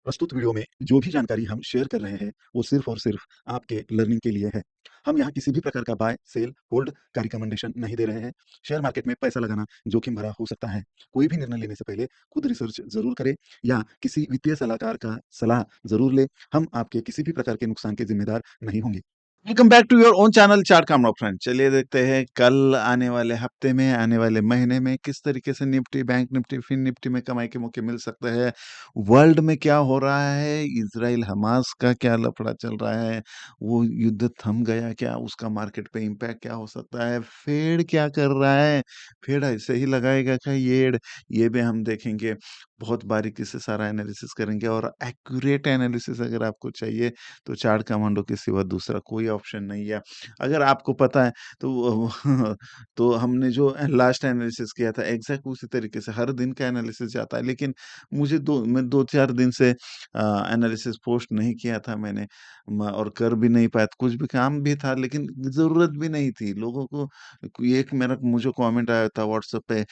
प्रस्तुत वीडियो में जो भी जानकारी हम शेयर कर रहे हैं, वो सिर्फ़ और सिर्फ़ आपके लर्निंग के लिए है। हम यहाँ किसी भी प्रकार का बाय, सेल, होल्ड का रिकमेंडेशन नहीं दे रहे हैं। शेयर मार्केट में पैसा लगाना जोखिम भरा हो सकता है। कोई भी निर्णय लेने से पहले खुद रिसर्च ज़रूर करें या किसी वित्तीय सलाहकार का सलाह ज़रूर लें। हम आपके किसी भी प्रकार के नुकसान के ज़िम्मेदार नहीं होंगे। Welcome back to your own channel chart कामरा फ्रेंड। चलिए देखते हैं कल आने वाले हफ्ते में, आने वाले महीने में किस तरीके से Nifty, bank Nifty, fin Nifty में कमाई के मौके मिल सकते हैं। वर्ल्ड में क्या हो रहा है, इजराइल हमास का क्या लफड़ा चल रहा है, वो युद्ध थम गया क्या, उसका मार्केट पे इम्पैक्ट क्या हो सकता है, फेड क्या कर रहा है, फेड ऐसे ही लगाएगा क्या ये भी हम देखेंगे। बहुत बारीकी से सारा एनालिसिस करेंगे और एक्यूरेट एनालिसिस अगर आपको चाहिए तो चार्ट कमांडो के सिवा दूसरा कोई ऑप्शन नहीं है। अगर आपको पता है तो तो हमने जो लास्ट एनालिसिस किया था एग्ज़ैक्ट उसी तरीके से हर दिन का एनालिसिस जाता है। लेकिन मैं 2-4 दिन से एनालिसिस पोस्ट नहीं किया था मैंने म और कर भी नहीं पाया, कुछ भी काम भी था लेकिन ज़रूरत भी नहीं थी। लोगों को एक मेरा मुझे कमेंट आया था व्हाट्सएप पे,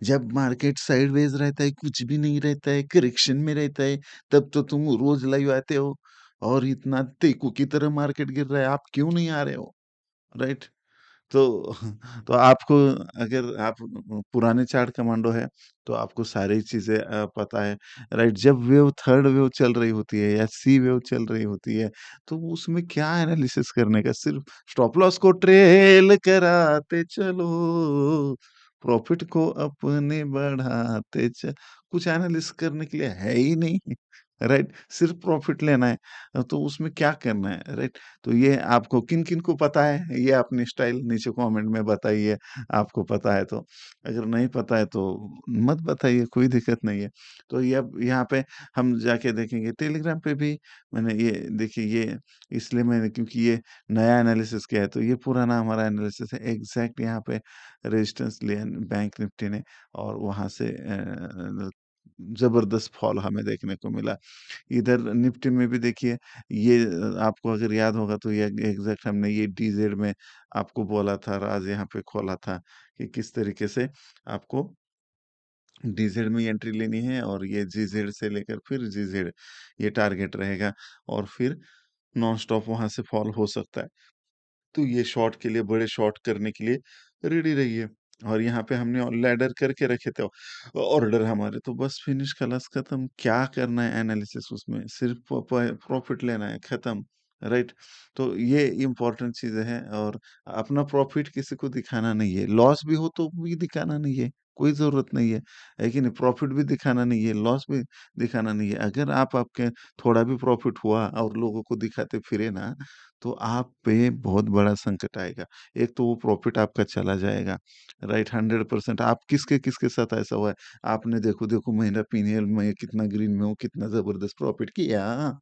जब मार्केट साइडवेज रहता है, कुछ भी नहीं रहता है, करेक्शन में रहता है, तब तो तुम रोज़ लाइव आते हो और इतना तेकू की तरह मार्केट गिर रहा है, आप क्यों नहीं आ रहे हो? राइट? तो तो आपको अगर आप पुराने चार्ट कमांडो है, तो आपको सारी चीज़ें पता है, राइट? जब वेव थर्ड वेव चल रही होती है या सी वेव चल रही होती है, तो उसमें क्या एनालिसिस करने का, सिर्फ स्टॉप लॉस को ट्रेल कराते चलो, प्रॉफिट को अपने बढ़ाते कुछ एनालिसिस करने के लिए है ही नहीं, राइट? सिर्फ प्रॉफिट लेना है। तो उसमें क्या करना है, राइट? तो ये आपको किन-किन को पता है, ये अपनी स्टाइल नीचे कमेंट में बताइए, आपको पता है तो। अगर नहीं पता है तो मत बताइए, कोई दिक्कत नहीं है। तो ये अब यहाँ पे हम जाके देखेंगे टेलीग्राम पे भी मैंने ये देखिए ये इसलिए मैंने क्योंकि ये नया एनालिसिस किया है, तो ये पुराना हमारा एनालिसिस है। एग्ज़ैक्ट यहाँ पे रेजिस्टेंस लिया बैंक निफ्टी ने और वहाँ से ज़बरदस्त फॉल हमें देखने को मिला। इधर निफ्टी में भी देखिए ये आपको अगर याद होगा तो ये एग्ज़ैक्ट हमने ये डीज़ेड में आपको बोला था, राज़ यहाँ पे खोला था कि किस तरीके से आपको डीज़ेड में एंट्री लेनी है और ये जीज़ेड से लेकर फिर जीज़ेड ये टारगेट रहेगा और फिर नॉन स्टॉप वहाँ से फॉल हो सकता है। तो ये शॉर्ट के लिए, बड़े शॉर्ट करने के लिए रेडी रहिए। और यहाँ पे हमने लैडर करके रखे थे ऑर्डर हमारे, तो बस फिनिश खलास खत्म। क्या करना है एनालिसिस उसमें, सिर्फ प्रॉफिट लेना है, खत्म, राइट? तो ये इम्पोर्टेंट चीजें हैं और अपना प्रॉफिट किसी को दिखाना नहीं है, लॉस भी हो तो भी दिखाना नहीं है, कोई जरूरत नहीं है कि नहीं? प्रॉफिट भी दिखाना नहीं है, लॉस भी दिखाना नहीं है। अगर आपके थोड़ा भी प्रॉफिट हुआ और लोगों को दिखाते फिरे ना, तो आप पे बहुत बड़ा संकट आएगा। एक तो वो प्रॉफ़िट आपका चला जाएगा, राइट? 100% आप किसके साथ ऐसा हुआ है? आपने देखो महीना पीनीएल में कितना ग्रीन में हूँ, कितना ज़बरदस्त प्रॉफ़िट किया,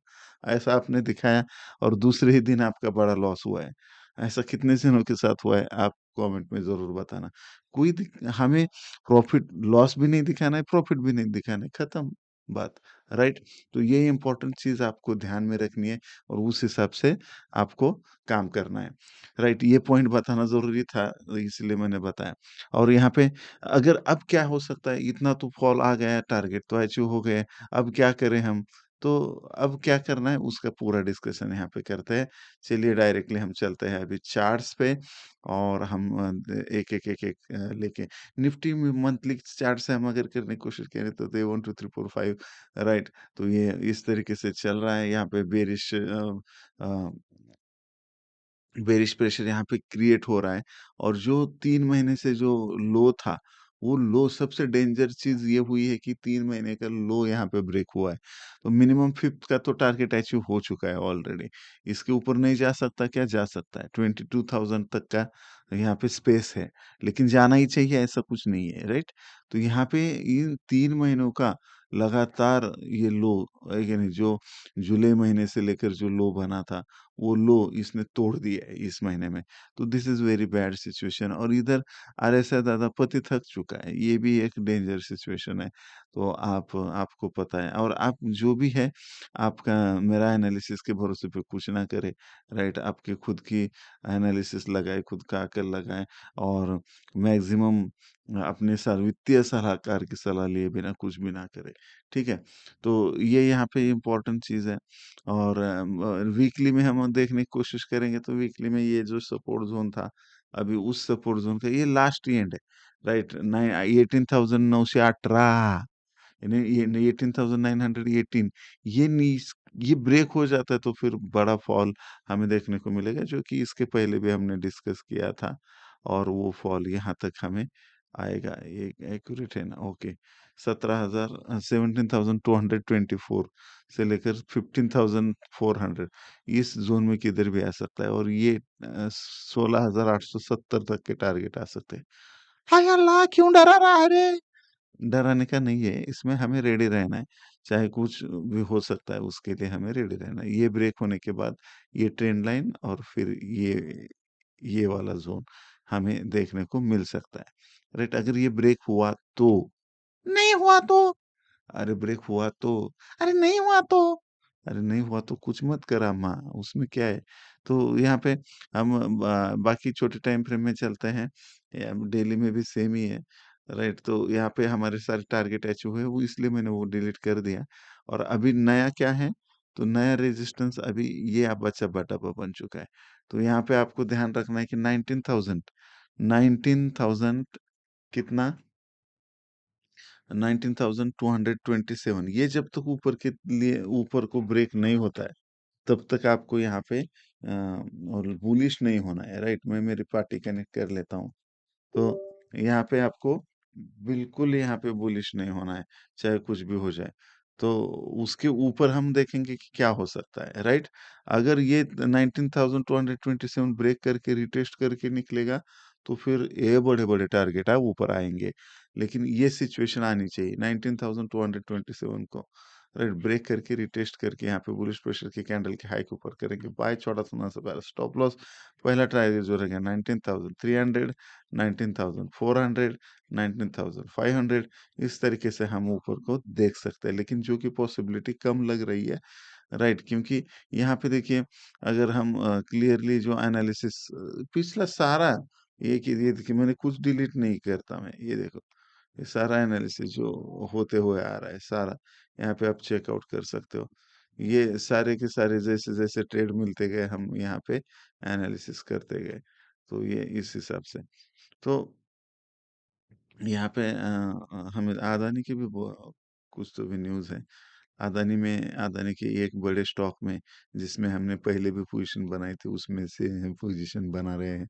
ऐसा आपने दिखाया और दूसरे ही दिन आपका बड़ा लॉस हुआ है। ऐसा कितने जनों के साथ हुआ है? आप कमेंट में ज़रूर बताना। कोई दिक हमें प्रॉफ़िट लॉस भी नहीं दिखाना है, प्रॉफ़िट भी नहीं दिखाना है, खत्म बात, राइट? तो ये इम्पोर्टेंट चीज़ आपको ध्यान में रखनी है और उस हिसाब से आपको काम करना है, राइट? ये पॉइंट बताना ज़रूरी था, इसलिए मैंने बताया। और यहाँ पे अगर अब क्या हो सकता है, इतना तो फॉल आ गया है, टारगेट तो अचीव हो गए, अब क्या करें हम? तो अब क्या करना है उसका पूरा डिस्कशन यहाँ पे करते हैं। चलिए डायरेक्टली हम चलते हैं अभी चार्ट्स पे और हम एक-एक लेके निफ्टी में मंथली चार्ट से हम अगर करने की कोशिश करें तो 1 2 3 4 5, राइट? तो ये इस तरीके से चल रहा है, यहाँ पे अ, बेरिश प्रेशर यहाँ पे क्रिएट हो रहा है और जो 3 महीने से जो लो था, वो लो सबसे डेंजर चीज़ ये हुई है कि 3 महीने का लो यहाँ पे ब्रेक हुआ है। तो मिनिमम 5th का तो टारगेट अचीव हो चुका है ऑलरेडी। इसके ऊपर नहीं जा सकता क्या? जा सकता है। 22,000 तक का यहाँ पे स्पेस है, लेकिन जाना ही चाहिए ऐसा कुछ नहीं है, राइट? तो यहाँ पे इन 3 महीनों का लगातार ये लो यानी जो जुलाई महीने से लेकर जो लो बना था, वो लो इसने तोड़ दिया है इस महीने में। तो this is very bad situation और इधर आरएसआई दादा पति थक चुका है, ये भी एक डेंजर सिचुएशन है। तो आप आपको पता है और आप जो भी है आपका मेरा एनालिसिस के भरोसे पे कुछ ना करें, राइट? आपके खुद की एनालिसिस लगाएँ, खुद का अकल लगाएँ और मैक्सिमम अपने वित्तीय सलाहकार की सलाह लिए बिना कुछ भी ना करें, ठीक है? तो ये यहाँ पे इम्पोर्टेंट चीज़ है और वीकली में हम देखने की कोशिश करेंगे तो वीकली में ये जो सपोर्ट ज़ोन था, अभी उस सपोर्ट ज़ोन का ये लास्ट एंड है, राइट? 18,918 यानी ये 18,918 ये नीस ये ब्रेक हो जाता है तो फिर बड़ा फॉल हमें देखने को मिलेगा जो कि इसके पहले भी हमने डिस्कस किया था और वो फॉल यहाँ तक हमें आएगा। ये एक्यूरेट है ना? ओके। 17,224 से लेकर 15,400 इस ज़ोन में किधर भी आ सकता है और ये 16,870 तक के टारगेट आ सकते हैं। हाय अल्लाह! क्यों डरा रहा है रे? डराने का नहीं है, इसमें हमें रेडी रहना है, चाहे कुछ भी हो सकता है उसके लिए हमें रेडी रहना है। ये ब्रेक होने के बाद ये ट्रेंड लाइन और फिर ये वाला ज़ोन हमें देखने को मिल सकता है, राइट? अगर ये ब्रेक हुआ तो, नहीं हुआ तो? अरे ब्रेक हुआ तो, अरे नहीं हुआ तो? अरे नहीं हुआ तो कुछ मत कर अम्मा, उसमें क्या है? तो यहाँ पे हम बाकी छोटे टाइम फ्रेम में चलते हैं, या डेली में भी सेम ही है, राइट? तो यहाँ पे हमारे सारे टारगेट अचीव हुए, वो इसलिए मैंने वो डिलीट कर दिया और अभी नया क्या है? तो नया रेजिस्टेंस अभी ये बचा बटा बन चुका है। तो यहाँ पे आपको ध्यान रखना है कि 19,000 कितना? 19,227 ये जब तक ऊपर के लिए ऊपर को ब्रेक नहीं होता है, तब तक आपको यहाँ पे और बुलिश नहीं होना है, राइट? मैं मेरी पार्टी कनेक्ट कर लेता हूँ। तो यहाँ पे आपको बिल्कुल यहाँ पे बुलिश नहीं होना है, चाहे कुछ भी हो जाए। तो उसके ऊपर हम देखेंगे कि क्या हो सकता है, राइट? अगर ये 19,227 ब्रेक करके रिटेस्ट करके निकलेगा, तो फिर ये बड़े-बड़े टारगेट ऊपर आएँगे। लेकिन ये सिचुएशन आनी चाहिए 19,227 को, राइट? ब्रेक करके रिटेस्ट करके यहाँ पे बुलिश प्रेशर की कैंडल के हाई के ऊपर करेंगे, बाय चौड़ा होना से पहले स्टॉप लॉस पहला टारगेट जो रहेगा 19,300 19,400 19,500 इस तरीके से हम ऊपर को देख सकते हैं लेकिन जो कि पॉसिबिलिटी कम लग रही है, राइट? क्योंकि यहाँ पे देखिए अगर हम क्लियरली जो एनालिसिस पिछला सारा ये देखिए मैंने कुछ डिलीट नहीं करता मैं, ये देखो ये सारा एनालिसिस जो होते हुए आ रहा है सारा, यहाँ पे आप चेकआउट कर सकते हो। ये सारे के सारे जैसे-जैसे ट्रेड मिलते गए हम यहाँ पे एनालिसिस करते गए। तो ये इस हिसाब से। तो यहाँ पे हमें अदानी की भी कुछ तो भी न्यूज़ है। अदानी के एक बड़े स्टॉक में जिसमें हमने पहले भी पोजीशन बनाई थी उसमें से हम पोजीशन बना रहे हैं।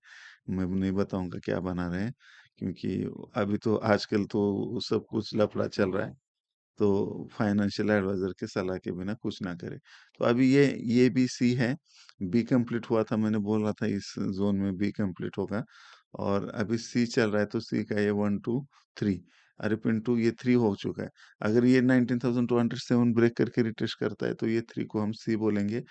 मैं नहीं बताऊँगा क्या बना रहे हैं क्योंकि अभी तो आजकल तो सब कुछ लफड़ा चल रहा है। तो फाइनेंशियल एडवाइज़र के सलाह के बिना कुछ ना करें। तो अभी ये भी सी है, बी कंप्लीट हुआ था मैंने बोला था इस ज़ोन में बी कंप्लीट होगा और अभी सी चल रहा है तो सी का ये 1, 2, 3 अरे पिंटू ये 3 हो चुका है। अगर ये 19,207 ब्रेक करके रिट्रेस करता है तो ये 3 को हम सी बोलेंगे।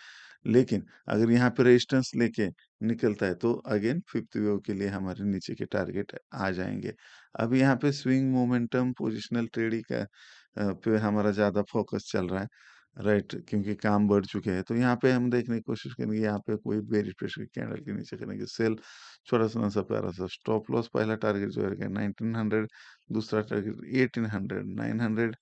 लेकिन अगर यहाँ पे रेजिस्टेंस लेके निकलता है तो अगेन फिफ्थ वेव के लिए हमारे नीचे के टारगेट आ जाएँगे। अब यहाँ पे स्विंग मोमेंटम पोजिशनल ट्रेडिंग का पे हमारा ज़्यादा फोकस चल रहा है, राइट? क्योंकि काम बढ़ चुके हैं। तो यहाँ पे हम देखने की कोशिश करेंगे यहाँ पे कोई बेरिश प्रेशर कैंडल के नीचे करेंगे सेल छोटा-सा सा प्यारा-सा स्टॉप लॉस पहला टारगेट जो रहेगा 1900 दूसरा टारगेट 1800 900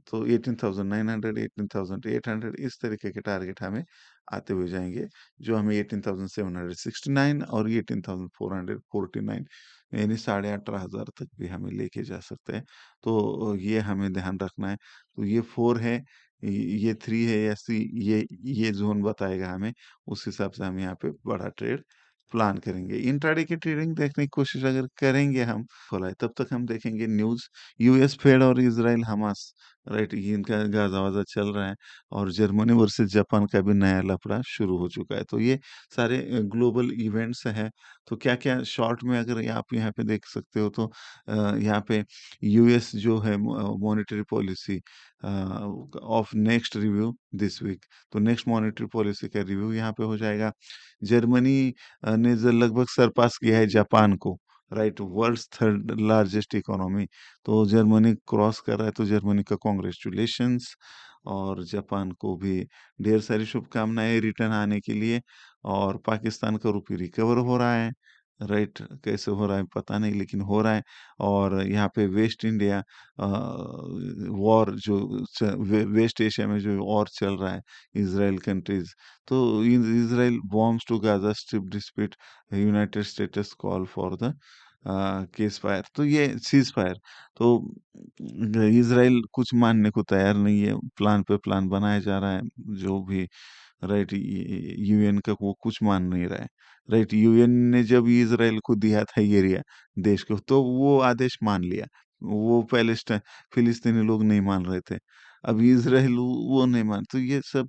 तो 18,900 18,800 इस तरीके के टारगेट हमें आते हुए जाएँगे, जो हमें 18,769 और 18,449 यानी 18,500 तक भी हमें लेके जा सकते हैं। तो ये हमें ध्यान रखना है। तो ये 4 है, ये 3 है या सी ये ज़ोन बताएगा हमें, उस हिसाब से हम यहाँ पे बड़ा ट्रेड प्लान करेंगे। इंट्राडे की ट्रेडिंग देखने की कोशिश अगर करेंगे हम, खोला है, तब तक हम देखेंगे न्यूज़ यूएस फेड और इज़राइल हमास राइट ये इनका गाज़ा-वाज़ा चल रहा है और जर्मनी वर्सेस जापान का भी नया लफड़ा शुरू हो चुका है। तो ये सारे ग्लोबल इवेंट्स हैं। तो क्या-क्या शॉर्ट में अगर आप यहाँ पे देख सकते हो तो यहाँ पे यूएस जो है monetary policy of next review this week तो नेक्स्ट मॉनेटरी पॉलिसी का रिव्यू यहाँ पे हो जाएगा। जर्मनी ने लगभग सरपास किया है जापान को। Right? World's third largest economy. तो जर्मनी क्रॉस कर रहा है, तो जर्मनी का कांग्रेचुलेशंस। और जापान को भी ढेर सारी शुभकामनाएँ रिटर्न आने के लिए। और पाकिस्तान का रुपये रिकवर हो रहा है, राइट? कैसे हो रहा है पता नहीं, लेकिन हो रहा है। और यहाँ पे वेस्ट इंडिया वॉर जो वेस्ट एशिया में जो वॉर चल रहा है, इजराइल कंट्रीज, तो Israel bombs to Gaza strip dispute, United States call for the ceasefire, तो ये सीज फायर। तो इजराइल कुछ मानने को तैयार नहीं है, प्लान पे प्लान बनाया जा रहा है, जो भी, राइट? यूएन का वो कुछ मान नहीं रहा है, राइट? यूएन ने जब इजराइल को दिया था ये एरिया, देश को, तो वो आदेश मान लिया। वो पैलेस्टाइन फिलिस्तीनी लोग नहीं मान रहे थे। अब इजराइल वो नहीं मान, तो ये सब,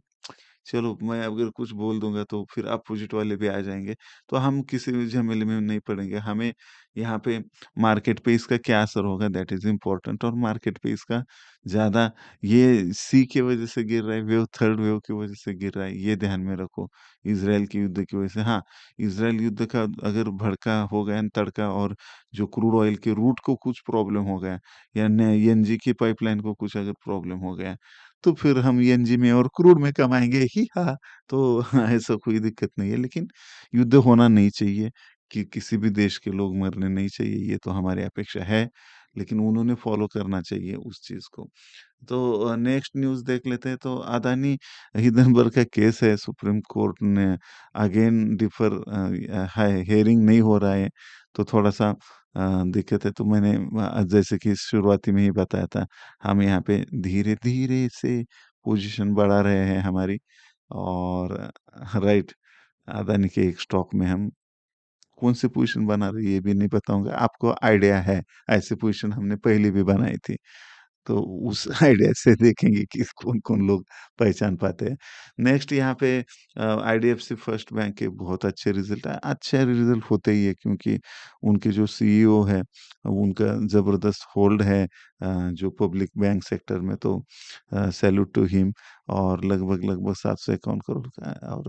चलो मैं अगर कुछ बोल दूंगा तो फिर अपोजिट वाले भी आ जाएंगे। तो हम किसी भी झमेले में नहीं पड़ेंगे। हमें यहाँ पे मार्केट पे इसका क्या असर होगा, दैट इज इम्पोर्टेंट। और मार्केट पे इसका ज्यादा, ये सी की वजह से गिर रहा है, वेव थर्ड वेव की वजह से गिर रहा है, ये ध्यान में रखो। इसराइल की युद्ध की वजह से, हाँ, इसराइल युद्ध का अगर भड़का हो गया न तड़का, और जो क्रूड ऑयल के रूट को कुछ प्रॉब्लम हो गया, या एनजी की पाइपलाइन को कुछ अगर प्रॉब्लम हो गया, तो फिर हम एनजी में और क्रूड में कमाएंगे ही, हाँ। तो ऐसा कोई दिक्कत नहीं है, लेकिन युद्ध होना नहीं चाहिए, कि किसी भी देश के लोग मरने नहीं चाहिए, ये तो हमारी अपेक्षा है। लेकिन उन्होंने फॉलो करना चाहिए उस चीज को। तो नेक्स्ट न्यूज़ देख लेते हैं। तो अदानी हिंडनबर्ग का केस है, सुप्रीम कोर्ट ने अगेन डिफर है, हियरिंग नहीं हो रहा है, तो थोड़ा-सा दिक्कत है। तो मैंने जैसे कि शुरुआती में ही बताया था, हम यहाँ पे धीरे-धीरे से पोजीशन बढ़ा रहे हैं हमारी। और राइट, अदानी के एक स्टॉक में हम कौन-सी पोजीशन बना रहे हैं ये भी नहीं बताऊँगा, आपको आइडिया है, ऐसी पोजीशन हमने पहले भी बनाई थी। तो उस आइडिया से देखेंगे कि कौन-कौन लोग पहचान पाते हैं। नेक्स्ट यहाँ पे आईडीएफसी फर्स्ट बैंक के बहुत अच्छे रिज़ल्ट आए। अच्छे रिज़ल्ट होते ही है, क्योंकि उनके जो सीईओ है, उनका ज़बरदस्त होल्ड है जो पब्लिक बैंक सेक्टर में, तो सैल्यूट टू हिम। और लगभग-लगभग 751 करोड़ का है, और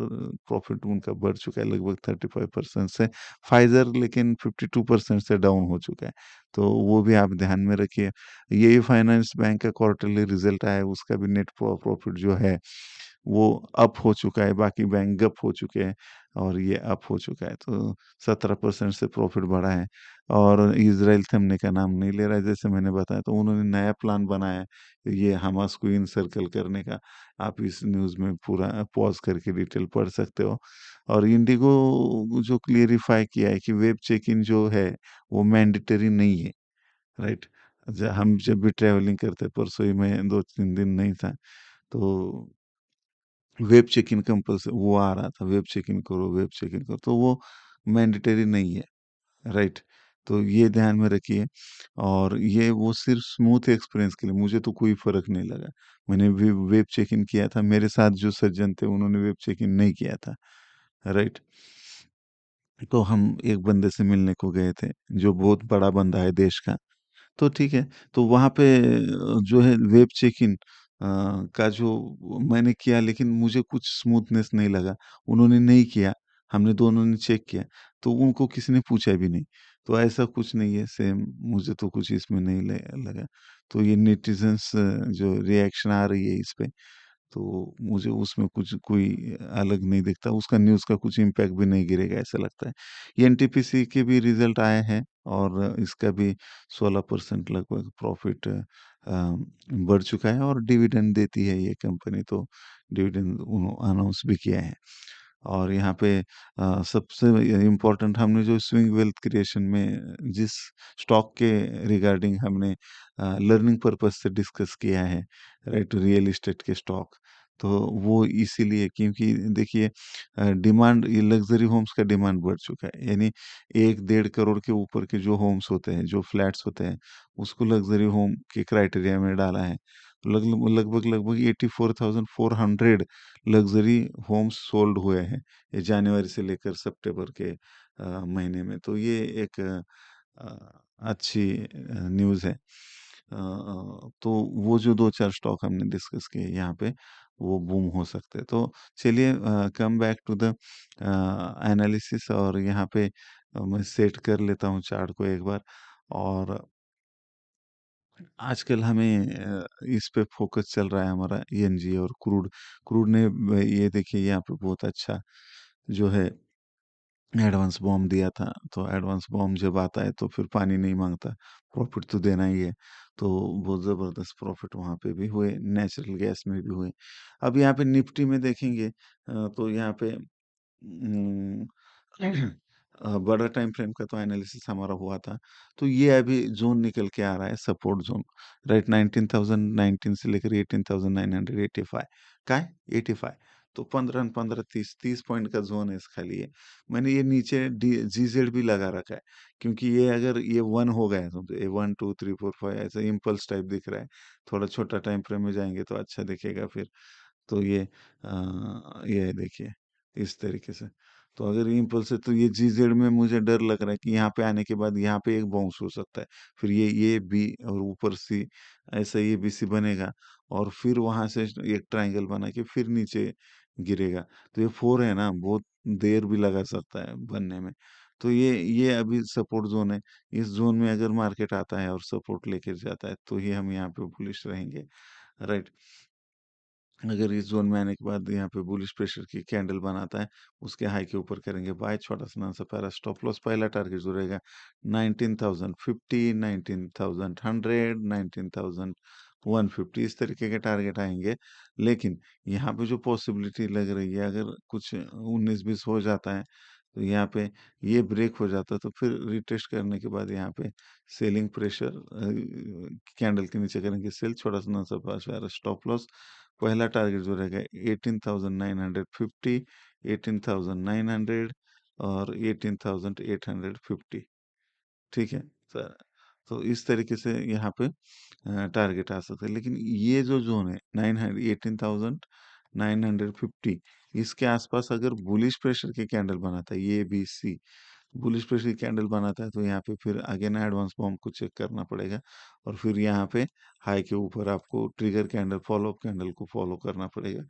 प्रॉफिट उनका बढ़ चुका है लगभग 35% से। फाइज़र लेकिन 52% से डाउन हो चुका है। तो वो भी आप ध्यान में रखिए। ये फाइनेंस बैंक का क्वार्टरली रिजल्ट आया है, उसका भी नेट प्रॉफिट जो है वो अप हो चुका है, बाकी बैंक गप हो चुके हैं, और ये अप हो चुका है, तो 17% से प्रॉफिट बढ़ा है। और इजराइल थमने का नाम नहीं ले रहा है, जैसे मैंने बताया, तो उन्होंने नया प्लान बनाया है ये हमास को इनसर्कल करने का। आप इस न्यूज़ में पूरा पॉज करके डिटेल पढ़ सकते हो। और इंडिगो जो क्लियरिफाई किया है कि वेब चेक इन जो है वो मैंडेटरी नहीं है, राइट? हम जब भी ट्रैवलिंग करते, परसों ही मैं 2-3 दिन नहीं था, तो वेब चेक इन कंपल्सरी वो आ रहा था, वेब चेक इन करो, वेब चेक इन करो, तो वो मैंडेटरी नहीं है, राइट? तो ये ध्यान में रखिए। और ये वो सिर्फ स्मूथ एक्सपीरियंस के लिए, मुझे तो कोई फ़र्क नहीं लगा। मैंने भी वेब चेक इन किया था, मेरे साथ जो सज्जन थे उन्होंने वेब चेक इन नहीं किया था, राइट? तो हम एक बंदे से मिलने को गए थे, जो बहुत बड़ा बंदा है देश का। तो ठीक है, तो वहाँ पे जो है वेब चेक-इन का जो मैंने किया, लेकिन मुझे कुछ स्मूथनेस नहीं लगा। उन्होंने नहीं किया, हमने दोनों ने चेक किया, तो उनको किसी ने पूछा भी नहीं। तो ऐसा कुछ नहीं है, सेम मुझे तो कुछ इसमें नहीं ल लगा। तो ये नेटिज़न्स जो रिएक्शन आ रही है इस पे, तो मुझे उसमें कुछ कोई अलग नहीं दिखता, उसका न्यूज़ का कुछ इम्पैक्ट भी नहीं गिरेगा ऐसा लगता है। ये एनटीपीसी के भी रिज़ल्ट आए हैं, और इसका भी 16% लगभग प्रॉफ़िट बढ़ चुका है, और डिविडेंड देती है ये कंपनी, तो डिविडेंड अनाउंस भी किया है। और यहाँ पे सबसे इम्पोर्टेंट, हमने जो स्विंग वेल्थ क्रिएशन में जिस स्टॉक के रिगार्डिंग हमने लर्निंग पर्पस से डिस्कस किया है, राइट, रियल एस्टेट के स्टॉक, तो वो इसीलिए क्योंकि देखिए डिमांड, ये लग्जरी होम्स का डिमांड बढ़ चुका है, यानी 1 डेढ़ करोड़ के ऊपर के जो होम्स होते हैं, जो फ्लैट्स होते हैं, उसको लग्जरी होम के क्राइटेरिया में डाला है। लगभग लगभग 84,400 लग्जरी होम्स सोल्ड हुए हैं, ये जनवरी से लेकर सितंबर के महीने में। तो ये एक अच्छी न्यूज़ है। तो वो जो 2-4 स्टॉक हमने डिस्कस किए यहाँ पे, वो बूम हो सकते हैं। तो चलिए come back to the analysis, और यहाँ पे मैं सेट कर लेता हूँ चार्ट को एक बार। और आजकल हमें इस पे फोकस चल रहा है हमारा ईएनजी और क्रूड। क्रूड ने ये देखिए यहाँ पे बहुत अच्छा जो है एडवांस बॉम्ब दिया था। तो एडवांस बॉम्ब जब आता है तो फिर पानी नहीं मांगता, प्रॉफिट तो देना ही है। तो बहुत ज़बरदस्त प्रॉफिट वहाँ पे भी हुए, नेचुरल गैस में भी हुए। अब यहाँ पे निफ्टी में देखेंगे तो यहाँ पे बड़ा टाइम फ्रेम का तो एनालिसिस हमारा हुआ था। तो ये अभी ज़ोन निकल के आ रहा है, सपोर्ट ज़ोन, राइट? 19,019 से लेकर 18,985 का है? 85। तो 15-15, 30 पॉइंट का ज़ोन है इसका लिए। मैंने ये नीचे डी जीजेड भी लगा रखा है, क्योंकि ये अगर ये 1 हो गया समझो, ये 1 2 3 4 5 ऐसा इम्पल्स टाइप दिख रहा है। थोड़ा छोटा टाइम फ्रेम में जाएँगे तो अच्छा दिखेगा फिर। तो ये देखिए इस तरीके से। तो अगर ये इम्पल्स है तो ये जीजेड में मुझे डर लग रहा है कि यहाँ पे आने के बाद यहाँ पे एक बाउंस हो सकता है। फिर ये बी और ऊपर सी, ऐसा ये बी सी बनेगा, और फिर वहां से एक ट्रायंगल बना के फिर नीचे गिरेगा। तो ये 4 है ना, बहुत देर भी लगा सकता है बनने में। तो ये अभी सपोर्ट जोन है। इस जोन में अगर मार्केट आता है और सपोर्ट लेकर जाता है तो ही हम यहाँ पे बुलिश रहेंगे, राइट? अगर इस जोन में आने के बाद यहाँ पे बुलिश प्रेशर की कैंडल बनाता है, उसके हाई के ऊपर करेंगे बाय, छोटा सा नाम सा पैरा स्टॉप लॉस, पहला टारगेट जो रहेगा 19,050, 19,100, 19,150, इस तरीके के टारगेट आएंगे। लेकिन यहाँ पे जो पॉसिबिलिटी लग रही है, अगर कुछ 19-20 हो जाता है तो यहाँ पे ये ब्रेक हो जाता है, तो फिर रिटेस्ट करने के बाद यहाँ पे सेलिंग प्रेशर कैंडल के नीचे करेंगे सेल, छोटा सा नाम सा पैरा स्टॉप लॉस, पहला टारगेट जो रहेगा 18,950, 18,900 और 18,850। ठीक है सर? तो इस तरीके से यहाँ पे टारगेट आ सकता है। लेकिन ये जो जोन है 900, 18,950, इसके आसपास अगर बुलिश प्रेशर की कैंडल बनाता है, ये बी सी बुलिश प्रेशर की कैंडल बनाता है, तो यहाँ पे फिर अगेन एडवांस बॉम्ब को चेक करना पड़ेगा, और फिर यहाँ पे हाई के ऊपर आपको trigger candle, follow up candle को फॉलो करना पड़ेगा।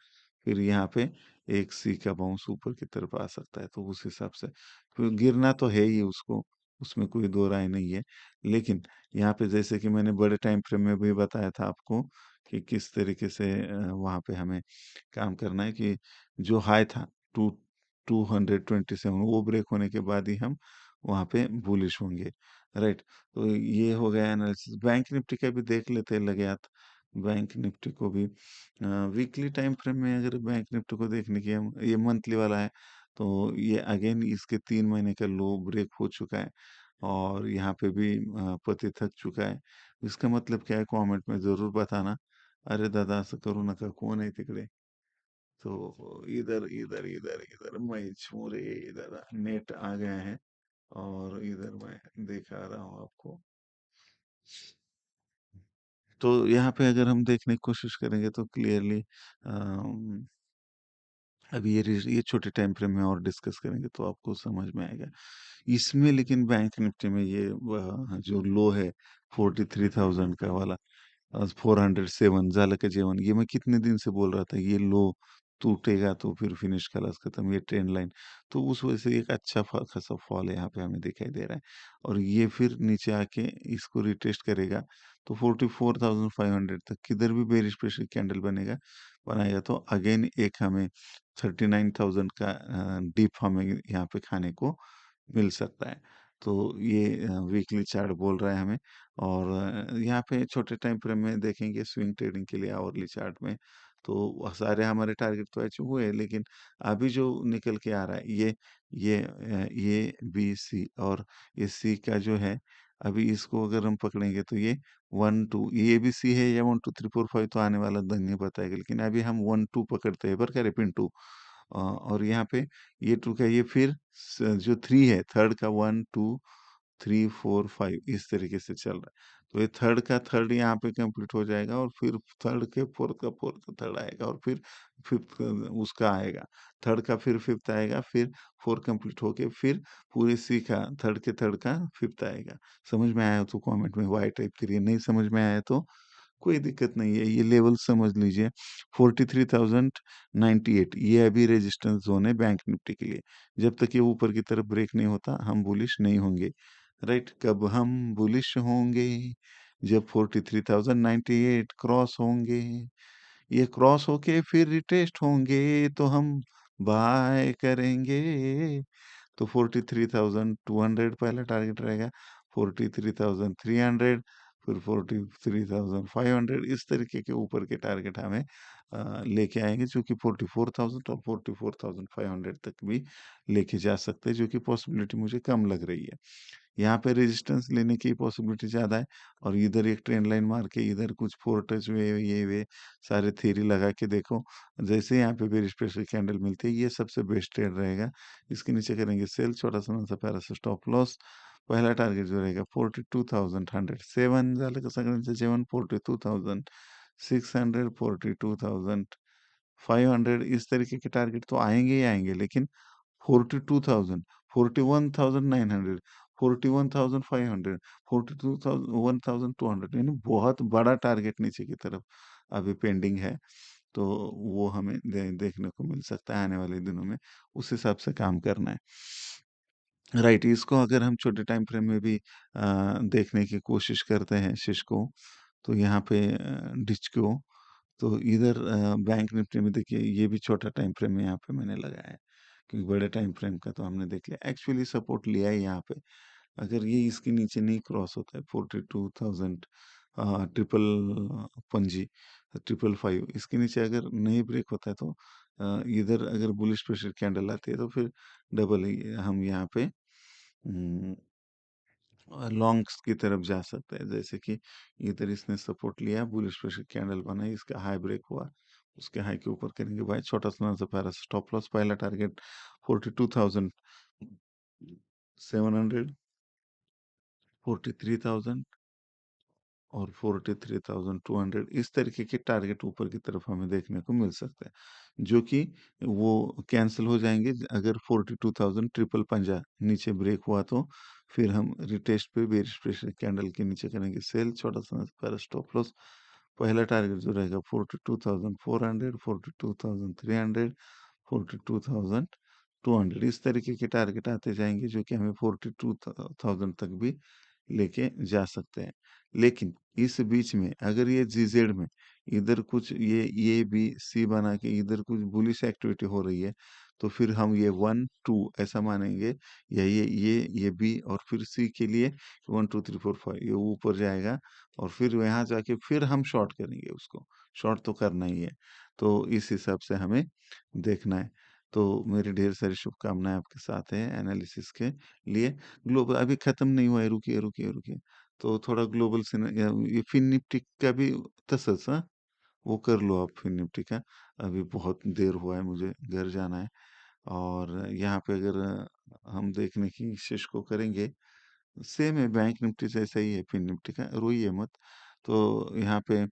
फिर यहाँ पे एक सी का बाउंस ऊपर की तरफ आ सकता है, तो उस हिसाब से फिर गिरना तो है ही उसको, उसमें कोई दो राय नहीं है। लेकिन यहाँ पे जैसे कि मैंने बड़े टाइम फ्रेम में भी बताया था आपको कि किस तरीके से वहाँ पे हमें काम करना है, कि जो हाई था टू 227, वो ब्रेक होने के बाद ही हम वहाँ पे बुलिश होंगे, राइट? तो ये हो गया एनालिसिस। बैंक निफ्टी का भी देख लेते हैं लगात। बैंक निफ्टी को भी वीकली टाइम फ्रेम में अगर बैंक निफ्टी को देखने की हम, ये मंथली वाला है, तो ये अगेन इसके 3 महीने का लो ब्रेक हो चुका है, और यहाँ पे भी पति थक चुका है। इसका मतलब क्या है, कमेंट में ज़रूर बताना। अरे दादा असं करू नका, कोण आहे तिकडे? तो इधर इधर इधर इधर मैं छू रे, इधर नेट आ गए हैं, और इधर मैं दिखा रहा हूँ आपको। तो यहाँ पे अगर हम देखने की कोशिश करेंगे तो क्लियरली अभी ये छोटे टाइम फ्रेम में और डिस्कस करेंगे तो आपको समझ में आएगा। इसमें लेकिन बैंक निफ्टी में ये जो लो है 43,000 का वाला, आज 407 झालं का जेवण? ये मैं कितने दिन से बोल रहा था, ये लो टूटेगा तो फिर फिनिश खलास खत्म, ये ट्रेंड लाइन। तो उस वजह से एक अच्छा खासा फॉल यहाँ पे हमें दिखाई दे रहा है, और ये फिर नीचे आके इसको रिटेस्ट करेगा तो 44,500 तक किधर भी बेरिश प्रेशर कैंडल बनाएगा तो अगेन एक हमें 39,000 का डिप हमें यहाँ पे खाने को मिल सकता है। तो ये वीकली चार्ट बोल रहा है हमें। और यहाँ पे छोटे टाइम फ्रेम में देखेंगे स्विंग ट्रेडिंग के लिए आवरली चार्ट में, तो सारे हमारे टारगेट तो अचीव हुए, लेकिन अभी जो निकल के आ रहा है ये बी सी, और ये सी का जो है, अभी इसको अगर हम पकड़ेंगे तो ये 1 2, ये भी सी है या 1 2 3 4 5, तो आने वाला दिन नहीं बताएगा, लेकिन अभी हम 1 2 पकड़ते हैं पर क्या रे पिंटू। और यहाँ पे ये 2 का ये फिर जो 3 है, थर्ड का 1 2 3 4 5, इस तरीके से चल रहा है। तो ये थर्ड का थर्ड यहाँ पे कंप्लीट हो जाएगा और फिर थर्ड के फोर्थ का फोर्थ थर्ड आएगा और फिर फिफ्थ उसका आएगा। थर्ड का फिर फिफ्थ आएगा, फिर फोर कंप्लीट होके फिर पूरे सी का थर्ड का फिफ्थ आएगा। समझ में आया तो कमेंट में वाई टाइप करिए, नहीं समझ में आया तो कोई दिक्कत नहीं है। ये लेवल समझ लीजिए 43,098 ये अभी रेजिस्टेंस जोन है बैंक निफ्टी के लिए। जब तक ये ऊपर की तरफ ब्रेक नहीं होता हम बुलिश नहीं होंगे। राइट, कब हम बुलिश होंगे? जब 43,098 क्रॉस होंगे। ये क्रॉस होके फिर रिटेस्ट होंगे तो हम बाय करेंगे। तो 43,200 पहला टारगेट रहेगा, 43,300, फिर 43,500, इस तरीके के ऊपर के टारगेट हमें लेके आएंगे, जो कि 44,000 और 44,500 तक भी लेके जा सकते हैं, जो कि पॉसिबिलिटी मुझे कम लग रही है। यहाँ पे रेजिस्टेंस लेने की पॉसिबिलिटी ज़्यादा है और इधर एक ट्रेंड लाइन मार के इधर कुछ फोर टच वे ये वे सारे थ्योरी लगा के देखो। जैसे यहाँ पे बेरिश प्रेशर कैंडल मिलती है ये सबसे बेस्ट ट्रेड रहेगा। इसके नीचे करेंगे सेल, छोटा सा प्यारा सा स्टॉप लॉस। पहला टारगेट जो रहेगा 42,107 झालं का सगळ्यांचं जेवण 42,600 42,500 इस तरीके के टारगेट तो आएंगे ही आएंगे, लेकिन 42,000, 41,900, 41,500, 42,200 यानी बहुत बड़ा टारगेट नीचे की तरफ अभी पेंडिंग है। तो वो हमें देखने को मिल सकता है आने वाले दिनों में, उस हिसाब से काम करना है। राइट, इसको अगर हम छोटे टाइम फ्रेम में भी देखने की कोशिश करते हैं शीर्ष को, तो यहाँ पे डिच को, तो इधर बैंक निफ्टी में देखिए ये भी छोटा टाइम फ्रेम में यहाँ पे मैंने लगाया है, क्योंकि बड़े टाइम फ्रेम का तो हमने देख लिया, एक्चुअली सपोर्ट लिया है यहाँ पे। अगर ये इसके नीचे नहीं क्रॉस होता है 42,000 ट्रिपल पंजी 555 इसके नीचे अगर नहीं ब्रेक होता है तो इधर अगर बुलिश प्रेशर कैंडल आती है तो फिर डबल ही हम यहाँ पे लॉन्ग्स की तरफ जा सकते हैं। जैसे कि इधर इसने सपोर्ट लिया, बुलिश प्रेशर कैंडल बनाई, इसका हाई ब्रेक हुआ, उसके हाई के ऊपर करेंगे भाई छोटा सा प्यारा स्टॉप लॉस। पहला टारगेट 42,700, 43,000 और 43,200 इस तरीके के टारगेट ऊपर की तरफ हमें देखने को मिल सकते हैं, जो कि वो कैंसिल हो जाएंगे अगर 42,000 ट्रिपल पंजा नीचे ब्रेक हुआ तो फिर हम रिटेस्ट पे बेरिश प्रेशर कैंडल के नीचे करेंगे सेल, छोटा सा पहला स्टॉप लॉस। पहला टारगेट जो रहेगा 42,400, 42,300, 42,200 इस तरीके के टारगेट आते जाएंगे, जो कि हमें 42,000 तक भी लेके जा सकते हैं। लेकिन इस बीच में अगर ये जीजेड में इधर कुछ ये बी सी बना के इधर कुछ बुलिश एक्टिविटी हो रही है, तो फिर हम ये 1 2 ऐसा मानेंगे, या ये बी और फिर सी के लिए 1 2 3 4 5 ये ऊपर जाएगा और फिर यहाँ जाके फिर हम शॉर्ट करेंगे उसको। शॉर्ट तो करना ही है, तो इस हिसाब से हमें देखना है। तो मेरी ढेर सारी शुभकामनाएं आपके साथ है एनालिसिस के लिए। ग्लोबल अभी खत्म नहीं हुआ है, रुकिए रुकिए रुकिए। तो थोड़ा ग्लोबल से ये फिन निफ्टी का भी तसच हाँ, वो कर लो आप फिन निफ्टी का। अभी बहुत देर हुआ है, मुझे घर जाना है। और यहाँ पे अगर हम देखने की कोशिश को करेंगे, सेम है बैंक निफ्टी जैसा ही है फिन निफ्टी का, रोइए मत। तो यहाँ पे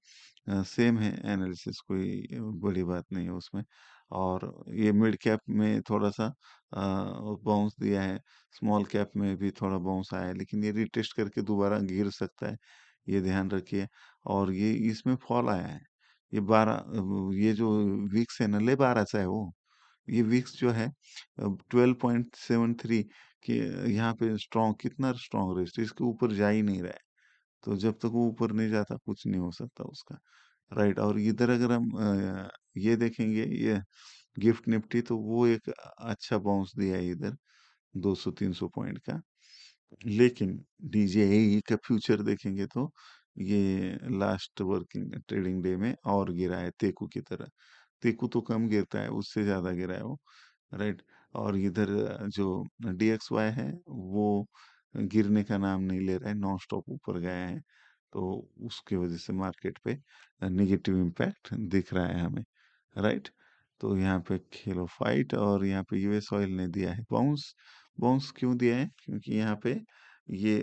सेम है एनालिसिस, कोई बड़ी बात नहीं है उसमें। और ये मिड कैप में थोड़ा सा बाउंस दिया है, स्मॉल कैप में भी थोड़ा बाउंस आया है, लेकिन ये रिटेस्ट करके दोबारा गिर सकता है, ये ध्यान रखिए। और ये इसमें फॉल आया है, ये 12 ये जो विक्स है ना, ले 12 सा है वो। ये विक्स जो है 12.73 कि यहाँ पे स्ट्रॉन्ग, कितना स्ट्रॉन्ग रेस्ट, इसके ऊपर जा ही नहीं रहा है। तो जब तक वो ऊपर नहीं जाता कुछ नहीं हो सकता उसका। राइट, और इधर अगर हम ये देखेंगे, ये गिफ्ट निफ्टी, तो वो एक अच्छा बाउंस दिया है इधर 200-300 पॉइंट का। लेकिन डीजेई का फ्यूचर देखेंगे तो ये लास्ट वर्किंग ट्रेडिंग डे में और गिरा है तेकू की तरह। तेकू तो कम गिरता है, उससे ज्यादा गिरा है वो। राइट, और इधर जो डीएक्सवाई है वो गिरने का नाम नहीं ले रहा है, नॉन स्टॉप ऊपर गया है। तो उसकी वजह से मार्केट पे नेगेटिव इम्पैक्ट दिख रहा है हमें। राइट, तो यहाँ पे खेलो फाइट, और यहाँ पे यूएस ऑयल ने दिया है बाउंस। बाउंस क्यों दिया है? क्योंकि यहाँ पे ये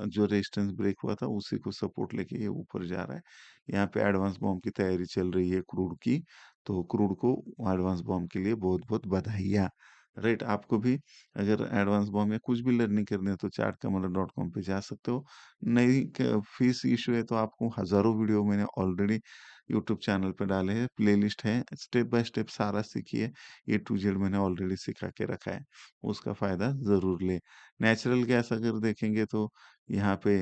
जो रेजिस्टेंस ब्रेक हुआ था उसी को सपोर्ट लेके ये ऊपर जा रहा है। यहाँ पे एडवांस बॉम्ब की तैयारी चल रही है क्रूड की, तो क्रूड को एडवांस बॉम्ब के लिए बहुत-बहुत बधाइयाँ। राइट, आपको भी अगर एडवांस बॉम्ब या कुछ भी लर्निंग करनी है तो चार्टकमांडर.com पे जा सकते हो। नहीं क फीस इश्यू है तो आपको हज़ारों वीडियो मैंने ऑलरेडी यूट्यूब चैनल पे डाले हैं, प्लेलिस्ट है, स्टेप बाय स्टेप सारा सीखिए, ए टू जेड मैंने ऑलरेडी सिखा के रखा है, उसका फ़ायदा ज़रूर लें। नेचुरल गैस अगर देखेंगे तो यहाँ पे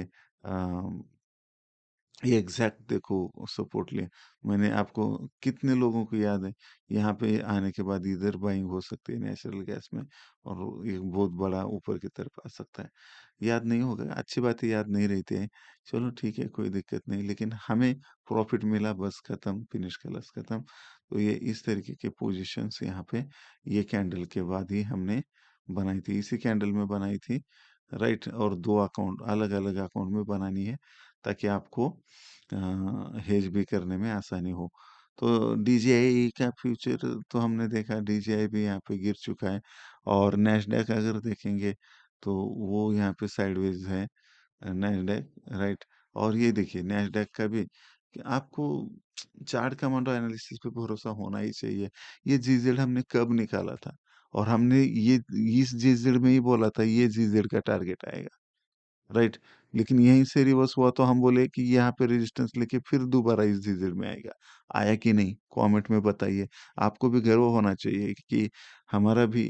ये एग्ज़ैक्ट देखो सपोर्ट लिया। मैंने आपको कितने लोगों को याद है, यहाँ पे आने के बाद इधर बाइंग हो सकती है नेचुरल गैस में और एक बहुत बड़ा ऊपर की तरफ आ सकता है। याद नहीं होगा, अच्छी बात है याद नहीं रहती है। चलो ठीक है, कोई दिक्कत नहीं, लेकिन हमें प्रॉफ़िट मिला बस खत्म, फिनिश कलर्स खत्म। तो ये इस तरीके के पोज़ीशंस यहाँ पे ये कैंडल के बाद ही हमने बनाई थी। इसी कैंडल में बनाई थी, राइट? और 2 अकाउंट अलग-अलग अकाउंट में बनानी है ताकि आपको हेज भी करने में आसानी हो। तो डीजीआई का फ्यूचर तो हमने देखा, डीजीआई भी यहाँ पे गिर चुका है और नैस्डैक अगर देखेंगे तो वो यहाँ पे साइडवेज़ है, नैस्डैक, राइट? और ये देखिए नैस्डैक का भी कि आपको चार्ट कमांडो एनालिसिस पे भरोसा होना ही चाहिए। ये जीजेड हमने कब निकाला था और हमने ये इस जीजेड में ही बोला था ये जीजेड का टारगेट आएगा। राइट, लेकिन यहीं से रिवर्स हुआ तो हम बोले कि यहाँ पे रेजिस्टेंस लेके फिर दोबारा इस झिझिर में आएगा। आया कि नहीं? कमेंट में बताइए। आपको भी गर्व होना चाहिए कि हमारा भी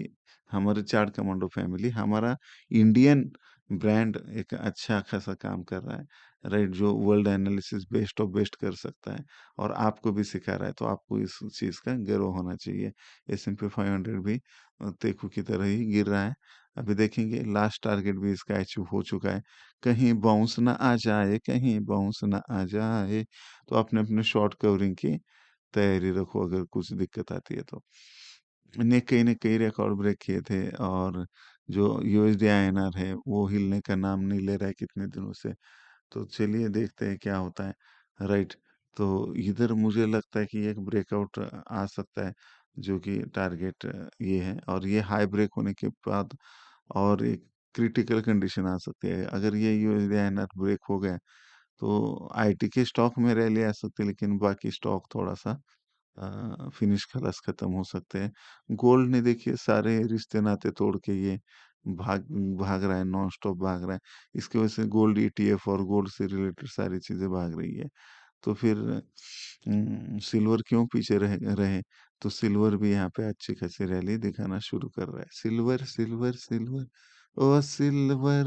हमारे चार्ट कमांडो फैमिली हमारा इंडियन ब्रांड एक अच्छा खासा काम कर रहा है, राइट? जो world analysis best of best कर सकता है और आपको भी सिखा रहा है, तो आपको इस चीज़ का गर्व होना चाहिए। एस&पी 500 भी तेकू की तरह ही गिर रहा है। अभी देखेंगे लास्ट टारगेट भी इसका अचीव हो चुका है। कहीं बाउंस ना आ जाए, कहीं बाउंस ना आ जाए, तो अपने-अपने शॉर्ट कवरिंग की तैयारी रखो अगर कुछ दिक्कत आती है तो। ने कई ने कई रिकॉर्ड ब्रेक किए थे और जो यूएसडी आईएनआर है, वो हिलने का नाम नहीं ले रहा है कितने दिनों से। तो चलिए देखते हैं क्या होता है, राइट? तो इधर मुझे लगता है कि एक ब्रेकआउट आ सकता है, जो कि टारगेट ये है और ये हाई ब्रेक होने के बाद और एक क्रिटिकल कंडीशन आ सकती है। अगर ये यूएसडी आईएनआर ब्रेक हो गया, तो आईटी के स्टॉक में रैली आ सकती है, लेकिन बाकी स्टॉक थोड़ा-सा फिनिश खलास खत्म हो सकते हैं। गोल्ड ने देखिए सारे रिश्ते-नाते तोड़ के ये भाग भाग रहा है, नॉन स्टॉप भाग रहा है। इसकी वजह से गोल्ड ईटीएफ और गोल्ड से रिलेटेड सारी चीज़ें भाग रही है। तो फिर सिल्वर क्यों पीछे रहे रहे? तो सिल्वर भी यहाँ पे अच्छी खासी रैली दिखाना शुरू कर रहा है। सिल्वर, सिल्वर, सिल्वर ओ सिल्वर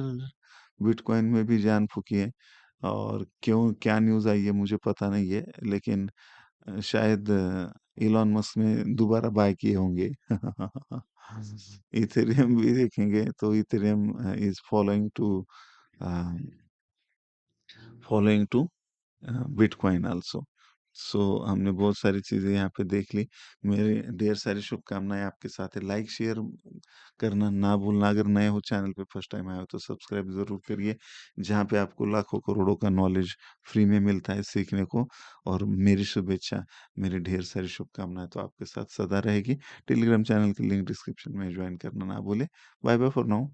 बिटकॉइन में भी जान फूकी है और क्यों क्या न्यूज़ आई है मुझे पता नहीं है, लेकिन शायद इलॉन मस्क ने दोबारा बाय किए होंगे। इथेरियम भी देखेंगे तो Ethereum is uh, following to Bitcoin also. So हमने बहुत सारी चीज़ें यहाँ पे देख ली। मेरे ढेर सारी शुभकामनाएँ आपके साथ है। लाइक शेयर करना ना भूलना। अगर नए हो चैनल पे फर्स्ट टाइम आए हो तो सब्सक्राइब ज़रूर करिए। जहाँ पे आपको लाखों करोड़ों का नॉलेज फ्री में मिलता है सीखने को और मेरी शुभेच्छा, मेरी ढेर सारी शुभकामनाएँ तो आपके साथ सदा रहेगी। टेलीग्राम चैनल की लिंक डिस्क्रिप्शन में जॉइन करना ना भूलें। Bye bye for now.